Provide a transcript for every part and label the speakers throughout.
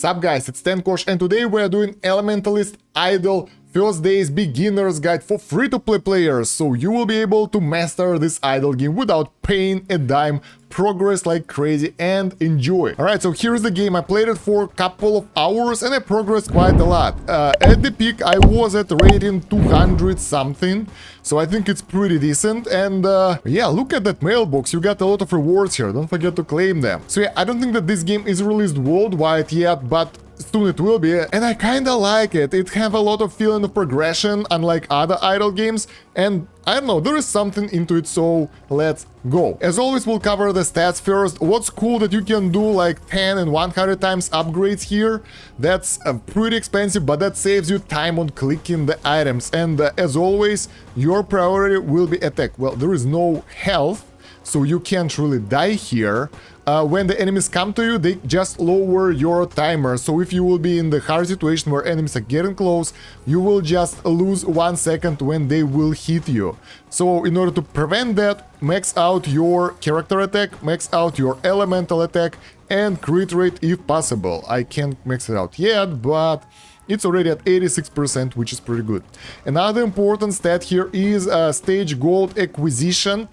Speaker 1: Sup guys, it's Kosh, and today we are doing Elementalist Idle First Days Beginner's Guide for free-to-play players, so you will be able to master this idle game without paying a dime, progress like crazy and enjoy. Alright, so here's the game. I played it for a couple of hours and I progressed quite a lot. At the peak I was at rating 200 something, so I think it's pretty decent. And yeah, look at that mailbox, you got a lot of rewards here, don't forget to claim them. So yeah, I don't think that this game is released worldwide yet, but soon it will be, and I kinda like it. It have a lot of feeling of progression, unlike other idle games, and I don't know, there is something into it, so let's go. As always, we'll cover the stats first. What's cool that you can do like 10 and 100 times upgrades here. That's pretty expensive, but that saves you time on clicking the items. And as always, your priority will be attack. Well, there is no health, so you can't really die here. When the enemies come to you, they just lower your timer. So if you will be in the hard situation where enemies are getting close, you will just lose 1 second when they will hit you. So in order to prevent that, max out your character attack, max out your elemental attack, and crit rate if possible. I can't max it out yet, but it's already at 86%, which is pretty good. Another important stat here is stage gold acquisition.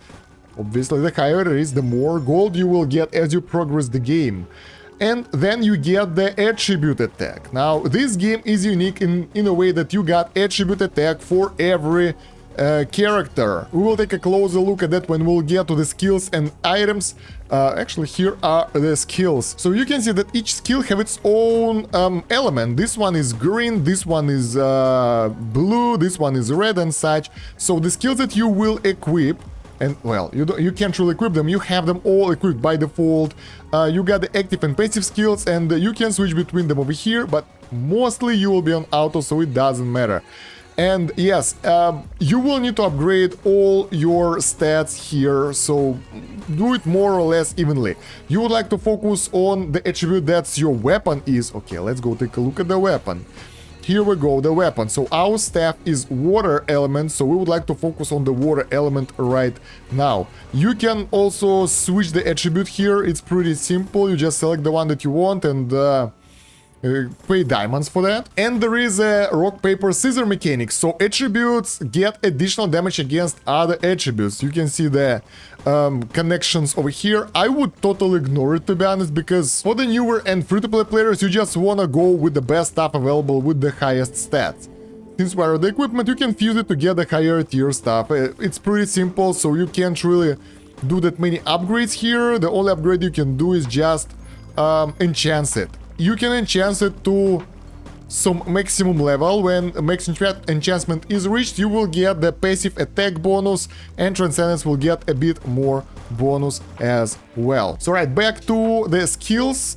Speaker 1: Obviously, the higher it is, the more gold you will get as you progress the game. And then you get the attribute attack. Now, this game is unique in a way that you got attribute attack for every character. We will take a closer look at that when we'll get to the skills and items. Actually, here are the skills. So you can see that each skill have its own element. This one is green, this one is blue, this one is red and such. So the skills that you will equip, and well, you can't really equip them, you have them all equipped by default. You got the active and passive skills, and you can switch between them over here, but mostly you will be on auto, so it doesn't matter. And yes, you will need to upgrade all your stats here, so do it more or less evenly. You would like to focus on the attribute that's your weapon is. Okay, let's go take a look at the weapon. Here we go, the weapon. So our staff is water element, so we would like to focus on the water element right now. You can also switch the attribute here. It's pretty simple. You just select the one that you want and pay diamonds for that. And there is a rock, paper, scissor mechanic. So attributes get additional damage against other attributes. You can see the connections over here. I would totally ignore it, to be honest, because for the newer and free-to-play players, you just wanna go with the best stuff available with the highest stats. Since we are the equipment, you can fuse it to get the higher tier stuff. It's pretty simple, so you can't really do that many upgrades here. The only upgrade you can do is just enchant it. You can enchant it to some maximum level. When max enchantment is reached, you will get the passive attack bonus, and transcendence will get a bit more bonus as well. So right, back to the skills.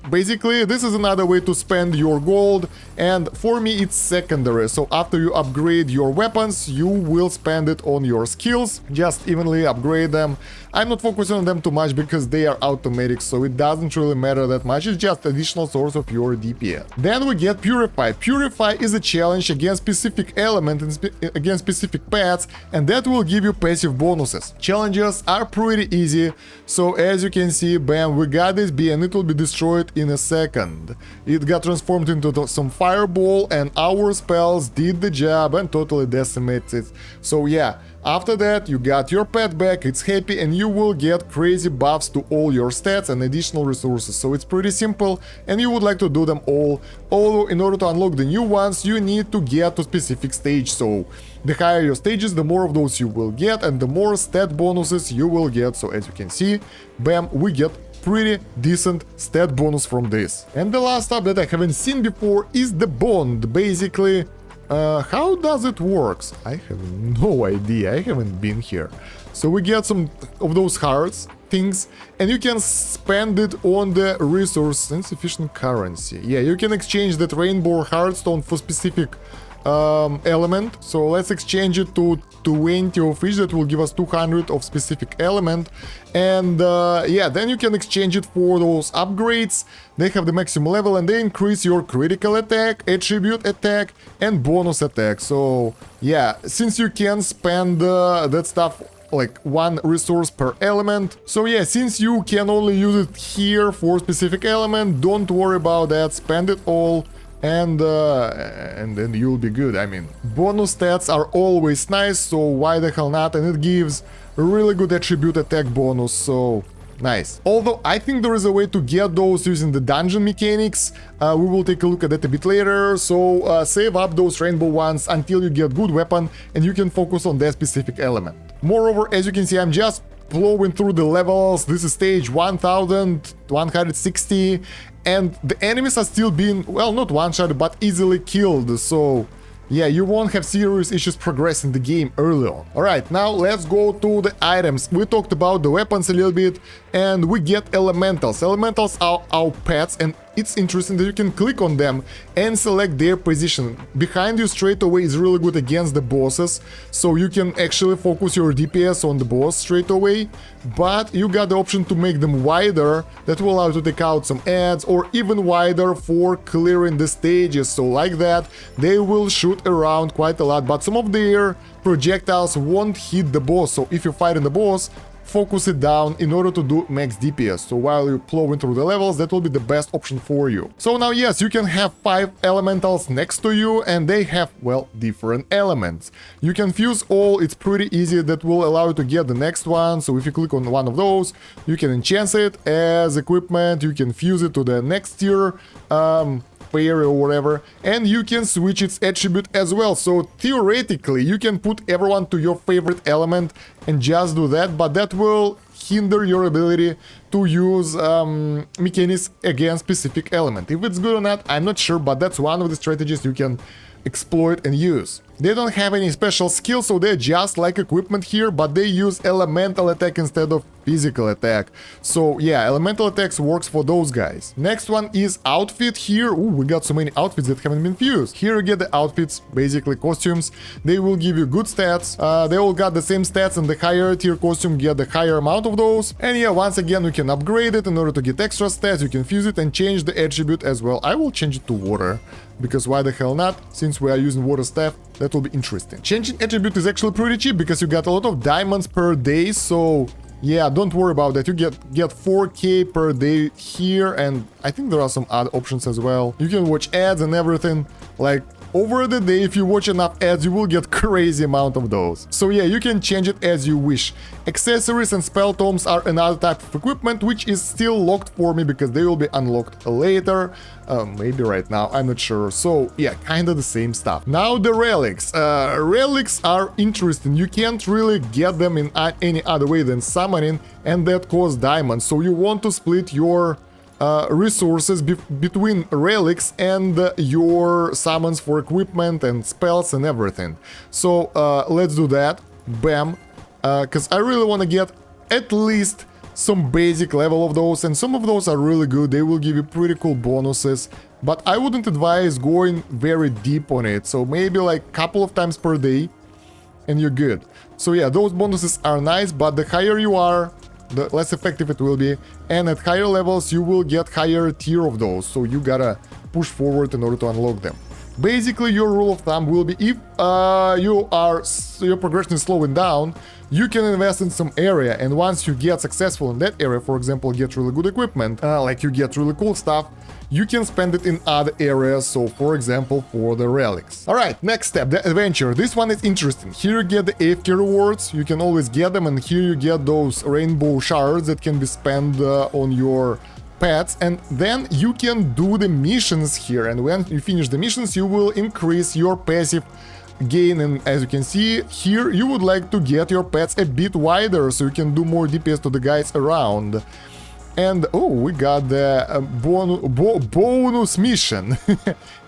Speaker 1: Basically, this is another way to spend your gold, and for me it's secondary. So after you upgrade your weapons, you will spend it on your skills, just evenly upgrade them. I'm not focusing on them too much because they are automatic, so it doesn't really matter that much. It's just additional source of your DPS. Then we get Purify. Purify is a challenge against specific element and against specific paths, and that will give you passive bonuses. Challenges are pretty easy, so as you can see, bam, we got this bee and it will be destroyed in a second. It got transformed into some fireball, and our spells did the job and totally decimates it. So yeah, after that you got your pet back, it's happy, and you will get crazy buffs to all your stats and additional resources. So it's pretty simple, and you would like to do them all. Although in order to unlock the new ones, you need to get to specific stage. So the higher your stages, the more of those you will get, and the more stat bonuses you will get. So as you can see, bam, we get pretty decent stat bonus from this. And the last stuff that I haven't seen before is the bond. Basically, how does it work? I have no idea, I haven't been here. So we get some of those hearts things, and you can spend it on the resource insufficient currency. Yeah, you can exchange that rainbow heartstone for specific element. So let's exchange it to 20 of each. That will give us 200 of specific element. And yeah, then you can exchange it for those upgrades. They have the maximum level and they increase your critical attack, attribute attack, and bonus attack. So yeah, since you can spend that stuff like 1 resource per element. So yeah, since you can only use it here for specific element, don't worry about that, spend it all, and then you'll be good. I mean, bonus stats are always nice, so why the hell not? And it gives a really good attribute attack bonus, so nice. Although I think there is a way to get those using the dungeon mechanics. We will take a look at that a bit later. So save up those rainbow ones until you get good weapon and you can focus on that specific element. Moreover, as you can see, I'm just blowing through the levels. This is stage 1160 and the enemies are still being, well, not one-shot but easily killed. So yeah, you won't have serious issues progressing the game early on. Alright, now let's go to the items. We talked about the weapons a little bit, and we get elementals. Elementals are our pets, and it's interesting that you can click on them and select their position. Behind you straight away is really good against the bosses, so you can actually focus your DPS on the boss straight away, but you got the option to make them wider. That will allow you to take out some ads, or even wider for clearing the stages. So like that, they will shoot around quite a lot, but some of their projectiles won't hit the boss. So if you're fighting the boss, focus it down in order to do max DPS. So while you're plowing through the levels, that will be the best option for you. So now, yes, you can have 5 elementals next to you, and they have, well, different elements. You can fuse all, it's pretty easy. That will allow you to get the next one. So if you click on one of those, you can enchant it as equipment, you can fuse it to the next tier fairy or whatever, and you can switch its attribute as well. So theoretically you can put everyone to your favorite element and just do that, but that will hinder your ability to use mechanics against specific element. If it's good or not, I'm not sure, but that's one of the strategies you can exploit and use. They don't have any special skills, so they're just like equipment here, but they use elemental attack instead of physical attack. So yeah, elemental attacks works for those guys. Next one is outfit here. Ooh, we got so many outfits that haven't been fused. Here you get the outfits, basically costumes. They will give you good stats. They all got the same stats, and the higher tier costume get the higher amount of those. And yeah, once again, you can upgrade it in order to get extra stats. You can fuse it and change the attribute as well. I will change it to water, because why the hell not? Since we are using water staff, that will be interesting. Changing attribute is actually pretty cheap, because you got a lot of diamonds per day, so yeah, don't worry about that. You get 4k per day here, and I think there are some other options as well. You can watch ads and everything. Like, over the day, if you watch enough ads, you will get crazy amount of those. So yeah, you can change it as you wish. Accessories and spell tomes are another type of equipment, which is still locked for me because they will be unlocked later. Maybe right now, I'm not sure. So yeah, kind of the same stuff. Now the relics. Relics are interesting. You can't really get them in any other way than summoning, and that costs diamonds. So you want to split your resources between relics and your summons for equipment and spells and everything. So let's do that. Bam. Because I really want to get at least some basic level of those, and some of those are really good. They will give you pretty cool bonuses, but I wouldn't advise going very deep on it. So maybe like a couple of times per day and you're good. So yeah, those bonuses are nice, but the higher you are, the less effective it will be, and at higher levels you will get higher tier of those, so you gotta push forward in order to unlock them. Basically, your rule of thumb will be, if your progression is slowing down, you can invest in some area, and once you get successful in that area, for example, get really good equipment, like you get really cool stuff, you can spend it in other areas, so for example, for the relics. Alright, next step, the adventure. This one is interesting. Here you get the AFK rewards, you can always get them, and here you get those rainbow shards that can be spent on your pets, and then you can do the missions here, and when you finish the missions, you will increase your passive gain, and as you can see here, you would like to get your pets a bit wider, so you can do more DPS to the guys around. And oh, we got the bonus mission.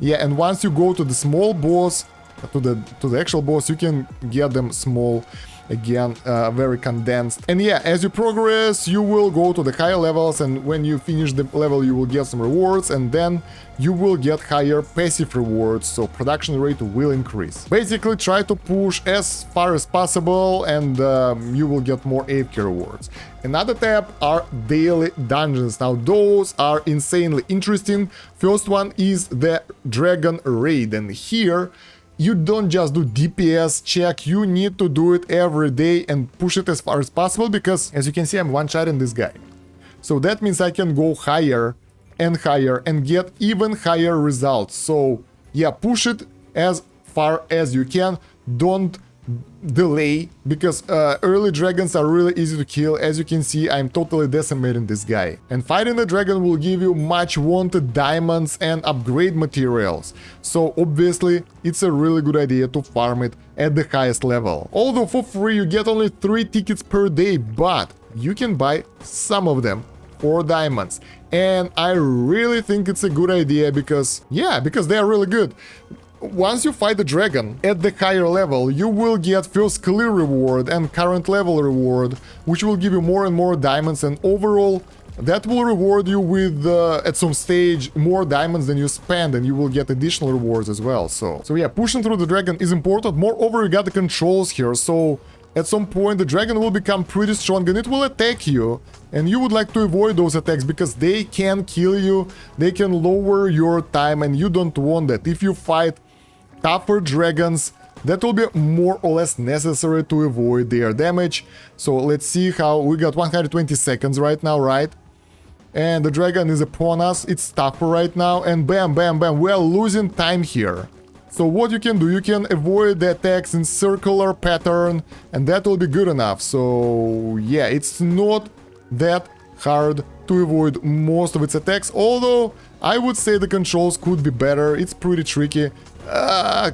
Speaker 1: Yeah, and once you go to the small boss, to the actual boss, you can get them small again, very condensed. And yeah, as you progress, you will go to the higher levels, and when you finish the level, you will get some rewards, and then you will get higher passive rewards, so production rate will increase. Basically, try to push as far as possible, and you will get more AFK rewards. Another tab are daily dungeons. Now, those are insanely interesting. First one is the Dragon Raid, and here you don't just do DPS check, you need to do it every day and push it as far as possible, because as you can see, I'm one-shotting this guy. So that means I can go higher and get even higher results. So yeah, push it as far as you can. Don't delay, because early dragons are really easy to kill. As you can see, I'm totally decimating this guy. And fighting the dragon will give you much wanted diamonds and upgrade materials. So obviously it's a really good idea to farm it at the highest level. Although for free you get only 3 tickets per day, but you can buy some of them for diamonds. And I really think it's a good idea because, yeah, because they are really good. Once you fight the dragon at the higher level, you will get first clear reward and current level reward, which will give you more and more diamonds, and overall that will reward you with at some stage more diamonds than you spend, and you will get additional rewards as well. So yeah, pushing through the dragon is important. Moreover, you got the controls here, so at some point the dragon will become pretty strong and it will attack you, and you would like to avoid those attacks because they can kill you, they can lower your time, and you don't want that. If you fight tougher dragons, that will be more or less necessary to avoid their damage. So let's see how we got 120 seconds right now, right? And the dragon is upon us, it's tougher right now, and bam, bam, bam, we are losing time here. So what you can do, you can avoid the attacks in circular pattern, and that will be good enough. So yeah, it's not that hard to avoid most of its attacks, although I would say the controls could be better. It's pretty tricky.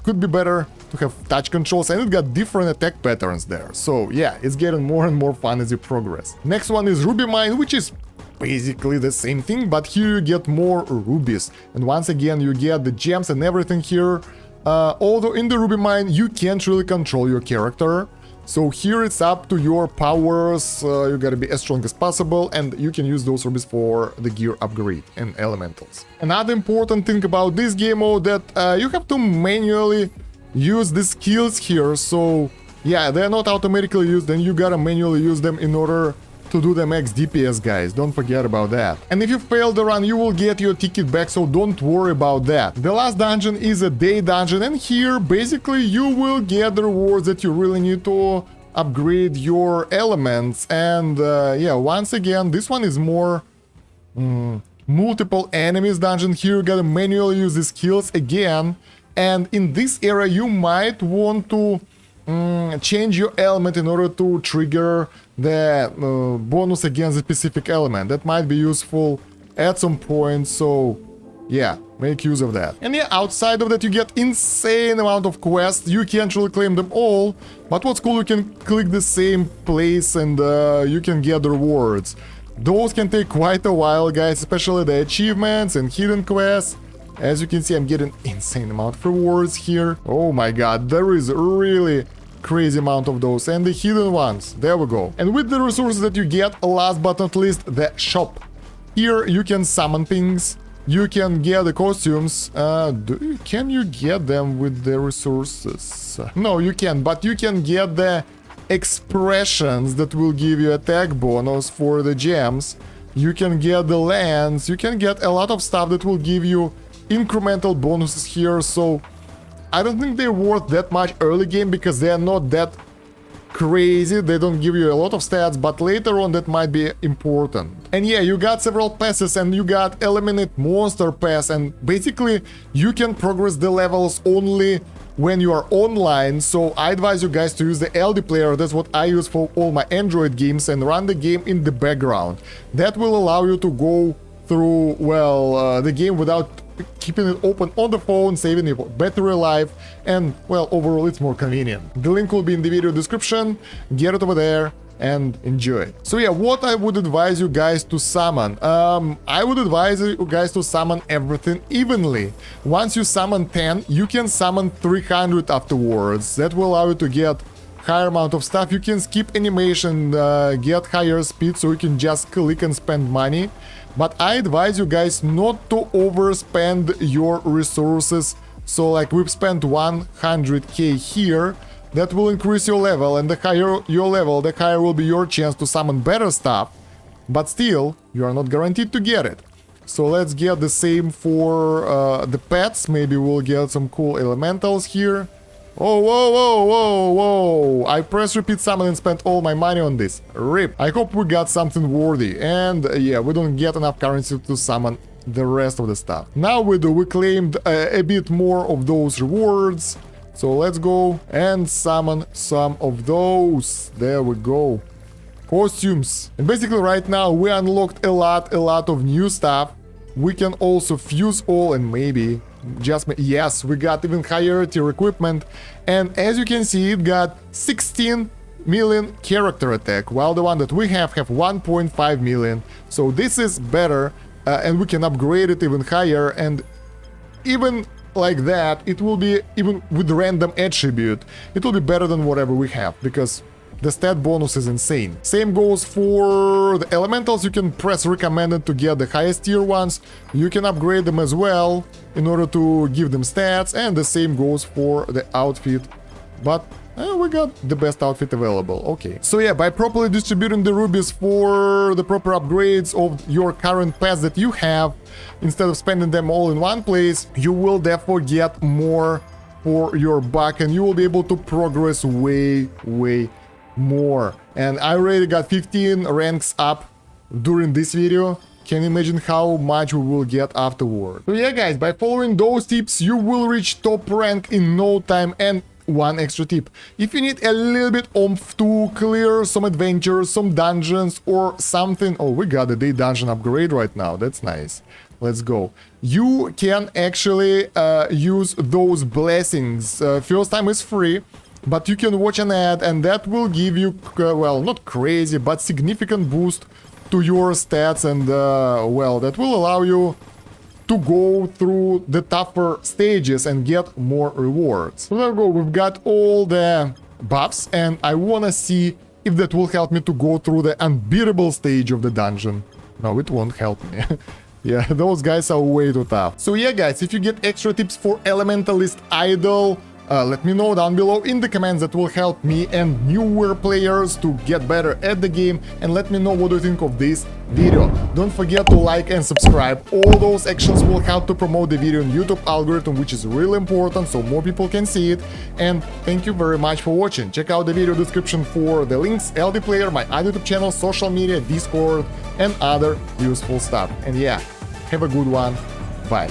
Speaker 1: Could be better to have touch controls, and it got different attack patterns there. So yeah, it's getting more and more fun as you progress. Next one is Ruby Mine, which is basically the same thing, but here you get more rubies. And once again, you get the gems and everything here. Although in the Ruby Mine, you can't really control your character. So here it's up to your powers, you gotta be as strong as possible, and you can use those rubies for the gear upgrade and elementals. Another important thing about this game mode that you have to manually use the skills here, so yeah, they're not automatically used, and you gotta manually use them in order to do the max DPS, guys. Don't forget about that. And if you fail the run, you will get your ticket back, so don't worry about that. The last dungeon is a day dungeon, and here basically you will get the rewards that you really need to upgrade your elements. And yeah, once again, this one is more multiple enemies dungeon. Here you gotta manually use the skills again, and in this area you might want to change your element in order to trigger the bonus against a specific element. That might be useful at some point, so yeah, make use of that. And yeah, outside of that you get insane amount of quests. You can't really claim them all, but what's cool, you can click the same place and you can get the rewards. Those can take quite a while, guys, especially the achievements and hidden quests. As you can see, I'm getting insane amount of rewards here. Oh my god, there is really crazy amount of those, and the hidden ones, there we go. And with the resources that you get, last but not least, the shop. Here you can summon things, you can get the costumes. Can you get them with the resources? No, you can, but you can get the expressions that will give you attack bonus for the gems. You can get the lands, you can get a lot of stuff that will give you incremental bonuses here, so I don't think they're worth that much early game because they are not that crazy, they don't give you a lot of stats, but later on that might be important. And yeah, you got several passes, and you got Eliminate Monster Pass, and basically you can progress the levels only when you are online, so I advise you guys to use the LD player. That's what I use for all my Android games, and run the game in the background. That will allow you to go through, well, the game without keeping it open on the phone, saving your battery life, and well, overall it's more convenient. The link will be in the video description, get it over there and enjoy. So yeah, what I would advise you guys to summon, I would advise you guys to summon everything evenly. Once you summon 10, you can summon 300 afterwards. That will allow you to get higher amount of stuff. You can skip animation, get higher speed, so you can just click and spend money. But I advise you guys not to overspend your resources. So like we've spent 100k here, that will increase your level, and the higher your level, the higher will be your chance to summon better stuff. But still, you are not guaranteed to get it. So let's get the same for the pets. Maybe we'll get some cool elementals here. Oh, whoa, whoa, whoa, whoa. I press repeat summon and spent all my money on this. RIP. I hope we got something worthy. And yeah, we don't get enough currency to summon the rest of the stuff. Now we do. We claimed a bit more of those rewards. So let's go and summon some of those. There we go. Costumes. And basically right now we unlocked a lot of new stuff. We can also fuse all and maybe yes, we got even higher tier equipment. And as you can see, it got 16 million character attack, while the one that we have 1.5 million. So this is better, and we can upgrade it even higher. And even like that, it will be, even with random attribute, it will be better than whatever we have, because the stat bonus is insane. Same goes for the elementals. You can press recommended to get the highest tier ones. You can upgrade them as well in order to give them stats, and the same goes for the outfit. But we got the best outfit available. Okay. So yeah, by properly distributing the rubies for the proper upgrades of your current pets that you have, instead of spending them all in one place, you will therefore get more for your buck, and you will be able to progress way more. And I already got 15 ranks up during this video. Can you imagine how much we will get afterward? So yeah guys, by following those tips you will reach top rank in no time. And one extra tip: if you need a little bit oomph to clear some adventures, some dungeons or something, oh, we got the day dungeon upgrade right now, that's nice. Let's go. You can actually use those blessings. First time is free, but you can watch an ad and that will give you, well, not crazy, but significant boost to your stats, and well, that will allow you to go through the tougher stages and get more rewards. So there we go, we've got all the buffs, and I wanna see if that will help me to go through the unbeatable stage of the dungeon. No, it won't help me. Yeah, those guys are way too tough. So yeah guys, if you get extra tips for Elementalist Idle, let me know down below in the comments. That will help me and newer players to get better at the game. And let me know what you think of this video. Don't forget to like and subscribe. All those actions will help to promote the video in YouTube algorithm, which is really important, so more people can see it. And thank you very much for watching. Check out the video description for the links, LD Player, my other YouTube channel, social media, Discord, and other useful stuff. And yeah, have a good one. Bye.